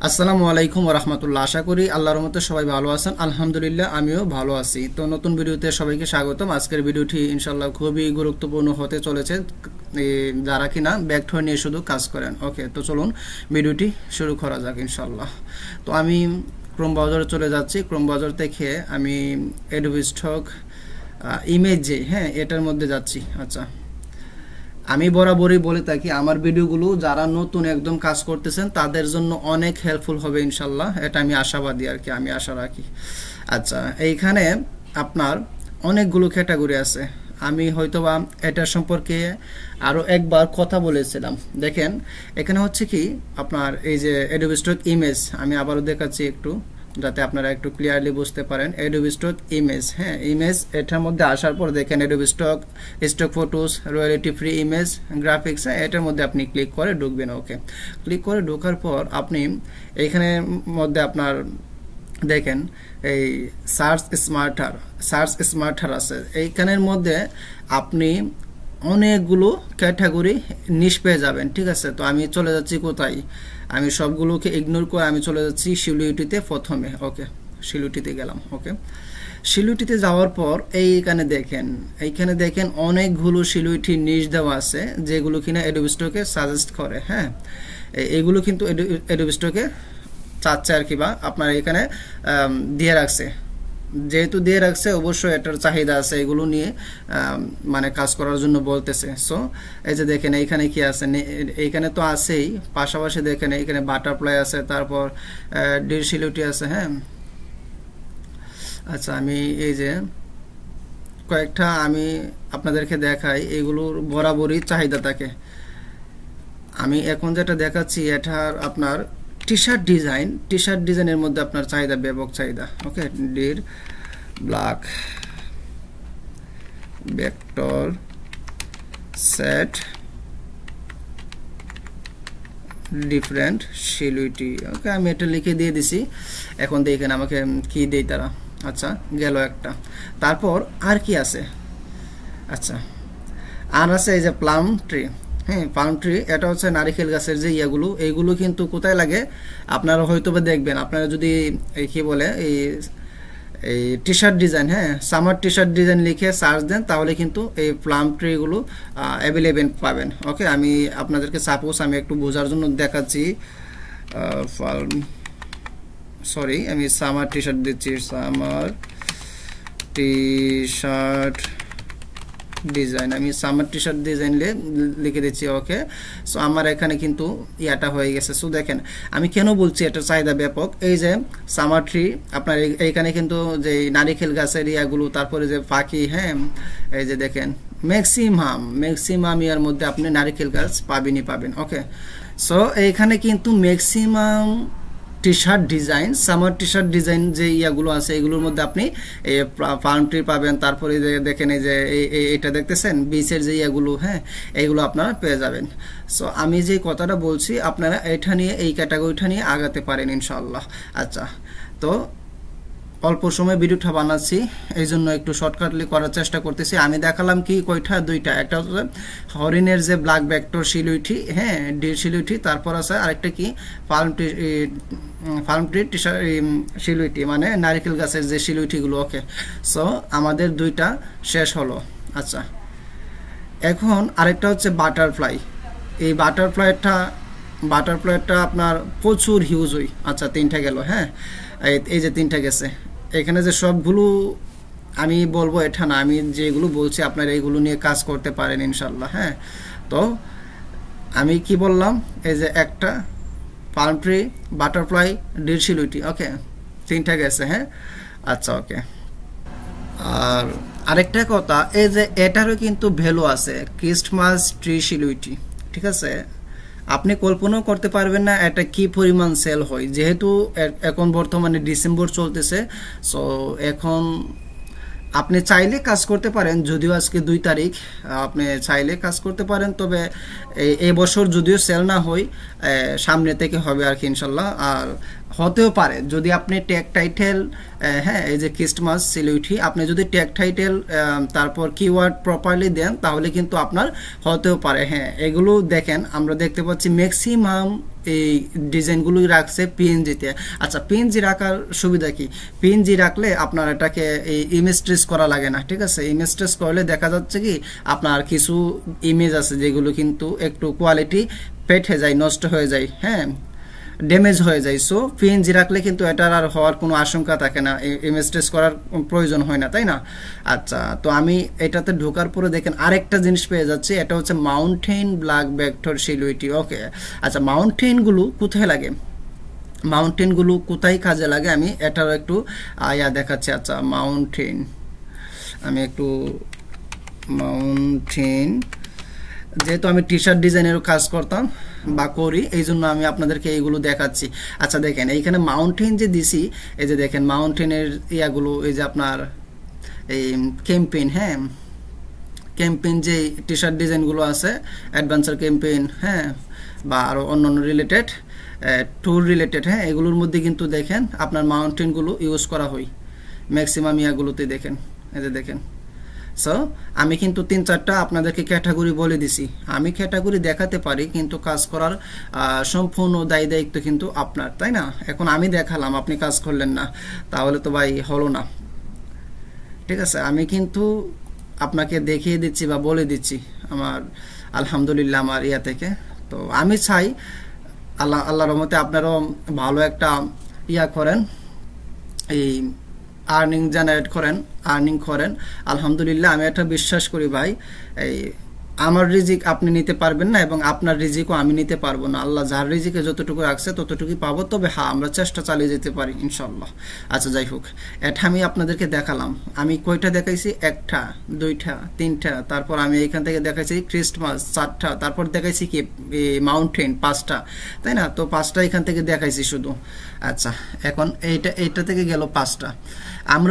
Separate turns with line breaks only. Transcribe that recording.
আসসালামু আলাইকুম ওয়া রাহমাতুল্লাহ। আশা করি আল্লাহর রহমতে সবাই ভালো আছেন। আলহামদুলিল্লাহ আমিও ভালো আছি। তো নতুন ভিডিওতে সবাইকে স্বাগতম। আজকের ভিডিওটি ইনশাআল্লাহ খুবই গুরুত্বপূর্ণ হতে চলেছে যারা কিনা ব্যাকথ্রো নিয়ে শুধু কাজ করেন। ওকে, তো চলুন ভিডিওটি শুরু করা যাক ইনশাআল্লাহ। তো আমি ক্রোম ব্রাউজারে চলে যাচ্ছি। ক্রোম ব্রাউজার থেকে আমি অ্যাডোবি স্টক ইমেজ এটার মধ্যে যাচ্ছি। আচ্ছা, আমি বরাবরই বলে থাকি আমার ভিডিওগুলো যারা নতুন একদম কাজ করতেছেন তাদের জন্য অনেক হেল্পফুল হবে ইনশাল্লাহ। এটা আমি আশাবাদী আর কি, আমি আশা রাখি। আচ্ছা, এইখানে আপনার অনেকগুলো ক্যাটাগরি আছে। আমি হয়তোবা এটা সম্পর্কে আরও একবার কথা বলেছিলাম। দেখেন এখানে হচ্ছে কি আপনার এই যে অ্যাডোবি স্টক ইমেজ, আমি আবারও দেখাচ্ছি একটু যাতে আপনারা একটু ক্লিয়ারলি বুঝতে পারেন। অ্যাডোবি স্টক ইমেজ, ইমেজ এটার মধ্যে আসার পর দেখেন Adobe stock photos, royalty free image, graphics, এটার মধ্যে আপনি ক্লিক করে ঢুকবেন। ওকে, ক্লিক করে ঢোকার পর আপনি এইখানের মধ্যে আপনার দেখেন এই সার্চ স্মার্টার আছে। এইখানের মধ্যে আপনি অনেকগুলো ক্যাটাগরি নিশ পেয়ে যাবেন। ঠিক আছে, তো আমি চলে যাচ্ছি কোথায়, আমি সবগুলোকে ইগনোর করে আমি চলে যাচ্ছি শিলুইটিতে প্রথমে। ওকে, শিলুইটিতে গেলাম। ওকে, শিলুইটিতে যাওয়ার পর এইখানে দেখেন অনেকগুলো শিলুইটি নিশ দেওয়া আছে যেগুলো কিনা অ্যাডোবি স্টকে সাজেস্ট করে। এগুলো কিন্তু অ্যাডোবি স্টকে চাচ্ছে আর কি, বা আপনার এখানে দিয়ে রাখছে। যেহেতু দিয়ে রাখছে অবশ্যই এটার চাহিদা আছে, এগুলো নিয়ে মানে কাজ করার জন্য বলতেছে। সো এই যে দেখেন এইখানে কি আছে, এইখানে তো আছেই, পাশাপাশি দেখেন এইখানে বাটারফ্লাই আছে, তারপর ডির শিলুটি আছে। আচ্ছা, আমি এই যে কয়েকটা আমি আপনাদেরকে দেখাই, এগুলোর বরাবরই চাহিদা থাকে। আমি এখন যেটা দেখাচ্ছি এটার আপনার টি শার্ট ডিজাইনের মধ্যে আপনার চাহিদা, ব্যাপক চাহিদা। ওকে, ডির ব্ল্যাক ভেক্টর সেট ডিফারেন্ট শিলুইটি। ওকে, আমি এটা লিখে দিয়ে দিছি। এখন দেখেন আমাকে কি দেই তারা। আচ্ছা, গেল একটা। তারপর আর কি আছে? আচ্ছা, আর আছে এই যে প্লাম ট্রি। পাম ট্রি, এটা হচ্ছে নারিকেল গাছের যে এইগুলো কিন্তু কোথায় লাগে আপনারা হয়তো বা দেখবেন। আপনারা যদি কি বলে এই T shirt design, summer T shirt design লিখে সার্চ দেন তাহলে কিন্তু এই প্লাম ট্রিগুলো অ্যাভেলেবেল পাবেন। ওকে, আমি আপনাদেরকে সাপোজ আমি একটু বোঝার জন্য দেখাচ্ছি। আমি সামার টি শার্ট দিচ্ছি, সামার টি শার্ট ডিজাইন, আমি সামার টি শার্ট ডিজাইন লিখে দিচ্ছি। ওকে, সো আমার এখানে কিন্তু ইয়াটা হয়ে গেছে। সো দেখেন আমি কেন বলছি এটার চাহিদা ব্যাপক। এই যে সামার ট্রি আপনার এইখানে কিন্তু যে নারিকেল গাছের ইয়াগুলো, তারপরে যে পাখি, এই যে দেখেন ম্যাক্সিমাম ইয়ার মধ্যে আপনি নারিকেল গাছ পাবেন। ওকে, সো এইখানে কিন্তু maximum T shirt design, summer T shirt design যে ইয়াগুলো আছে এগুলোর মধ্যে আপনি পাল্ম ট্রি পাবেন। তারপরে দেখেন এই যে এটা দেখতেছেন বিচের যে ইয়াগুলো, এইগুলো আপনারা পেয়ে যাবেন। সো আমি যে কথাটা বলছি আপনারা এটা নিয়ে, এই ক্যাটাগরিটা নিয়ে আগাতে পারেন ইনশাআল্লাহ। আচ্ছা, তো অল্প সময় ভিডিওটা বানাচ্ছি, এই জন্য একটু শর্টকাটলি করার চেষ্টা করতেছি। আমি দেখালাম কি কয়টা, দুইটা। একটা হচ্ছে হরিণের যে ব্ল্যাক ভেক্টর শিলুইটি, ডির শিলুইটি, তারপর আছে আরেকটা কি পাল্ম ট্রি শিলুইটি, মানে নারিকেল গাছের যে শিলুইটিগুলো। ওকে, সো আমাদের দুইটা শেষ হলো। আচ্ছা, এখন আরেকটা হচ্ছে বাটারফ্লাই। এই বাটারফ্লাইটা আপনার প্রচুর হিউজ হই। আচ্ছা, তিনটা গেল। এই যে তিনটা গেছে। এখানে যে সবগুলো আমি বলবো এটা না, আমি যেগুলো বলছি আপনারা এইগুলো নিয়ে কাজ করতে পারেন ইনশাল্লাহ। তো আমি কি বললাম, এই যে একটা পাল্ম ট্রি, বাটারফ্লাই, ডির শিলুইটি। ওকে, তিনটা গেছে। আচ্ছা, ওকে। আর আরেকটা কথা, এই যে এটারও কিন্তু ভ্যালু আছে, ক্রিসমাস ট্রি শিলুইটি। ঠিক আছে, আপনি কল্পনাও করতে পারবেন না এটা কি পরিমাণ সেল হয়। যেহেতু এখন বর্তমানে ডিসেম্বর চলতেছে, সো এখন আপনি চাইলে কাজ করতে পারেন, যদিও আজকে 2 তারিখ, আপনি চাইলে কাজ করতে পারেন। তবে এই বছর যদিও সেল না হয়, সামনে থেকে হবে আর কি ইনশাল্লাহ। আর হতেও পারে যদি আপনি ট্যাগ টাইটেল, এই যে ক্রিসমাস সিলুইটি, আপনি যদি ট্যাগ টাইটেল তারপর কিওয়ার্ড প্রপারলি দেন তাহলে কিন্তু আপনার হতেও পারে। এগুলো দেখেন আমরা দেখতে পাচ্ছি ম্যাক্সিমাম এই ডিজাইনগুলোই রাখছে পিএনজিতে। আচ্ছা, পিএনজি রাখার সুবিধা কি? পিএনজি রাখলে আপনার এটাকে এই ইমেজ ট্রেস করা লাগে না, ঠিক আছে? ইমেজ ট্রেস করলে দেখা যাচ্ছে কি আপনার কিছু ইমেজ আছে যেগুলো কিন্তু একটু কোয়ালিটি পেটে যায়, নষ্ট হয়ে যায়, হ্যাঁ, ড্যামেজ হয়ে যায়। সো পিএনজি রাখলে কিন্তু এটার আর হওয়ার কোনো আশঙ্কা থাকে না, ইমেজ ট্রেস করার প্রয়োজন হয় না, তাই না? আচ্ছা, তো আমি এটাতে ঢোকার পরে দেখেন আরেকটা জিনিস পেয়ে যাচ্ছি, এটা হচ্ছে মাউন্টেন ব্ল্যাক ভেক্টর সিলুইটি। ওকে, আচ্ছা, মাউন্টেনগুলো কোথায় লাগে, মাউন্টেনগুলো কোথায় কাজে লাগে আমি এটাও একটু দেখাচ্ছি। আচ্ছা, মাউন্টেন, আমি একটু মাউন্টেন, যেহেতু আমি টি শার্ট ডিজাইনেরও কাজ করতাম বা করি, এই জন্য আমি আপনাদেরকে এইগুলো দেখাচ্ছি। আচ্ছা দেখেন, এইখানে মাউন্টেন যে দিছি, এই যে দেখেন মাউন্টেনের ইয়াগুলো, এই যে আপনার এই ক্যাম্পেইন, হ্যাঁ, ক্যাম্পেইন যে টি শার্ট ডিজাইনগুলো আছে, অ্যাডভেঞ্চার ক্যাম্পেইন, হ্যাঁ, বা আরও অন্যান্য রিলেটেড, ট্যুর রিলেটেড, হ্যাঁ, এগুলোর মধ্যে কিন্তু দেখেন আপনার মাউন্টেনগুলো ইউজ করা হয় ম্যাক্সিমাম ইয়াগুলোতে। দেখেন, এই যে দেখেন। সো আমি কিন্তু 3-4টা আপনাদেরকে ক্যাটাগরি বলে দিছি। আমি ক্যাটাগরি দেখাতে পারি, কিন্তু কাজ করার সম্পূর্ণ দায়িত্ব কিন্তু আপনার, তাই না? এখন আমি দেখালাম, আপনি কাজ করলেন না, তাহলে তো ভাই হলো না, ঠিক আছে? আমি কিন্তু আপনাকে দেখিয়ে দিচ্ছি বা বলে দিচ্ছি আমার আলহামদুলিল্লাহ আমার ইয়া থেকে। তো আমি চাই আল্লাহর রহমতে আপনারাও ভালো একটা ইয়া করেন, এই আর্নিং জেনারেট করেন, আর্নিং করেন। আলহামদুলিল্লাহ আমি এটা বিশ্বাস করি ভাই, এই আমার রিজিক আপনি নিতে পারবেন না এবং আপনার রিজিকও আমি নিতে পারবো না। আল্লাহ যার রিজিকে যতটুকু রাখছে ততটুকুই পাবো, তবে হ্যাঁ আমরা চেষ্টা চালিয়ে যেতে পারি ইনশাল্লাহ। আচ্ছা যাই হোক, এটা আমি আপনাদেরকে দেখালাম। আমি কয়টা দেখাইছি? 1টা, 2টা, 3টা, তারপর আমি এখান থেকে দেখাইছি ক্রিসমাস 4টা, তারপর দেখাইছি কি মাউন্টেন 5টা, তাই না? তো 5টা এখান থেকে দেখাইছি শুধু। আচ্ছা, এখন এইটা থেকে গেল 5টা। আমরা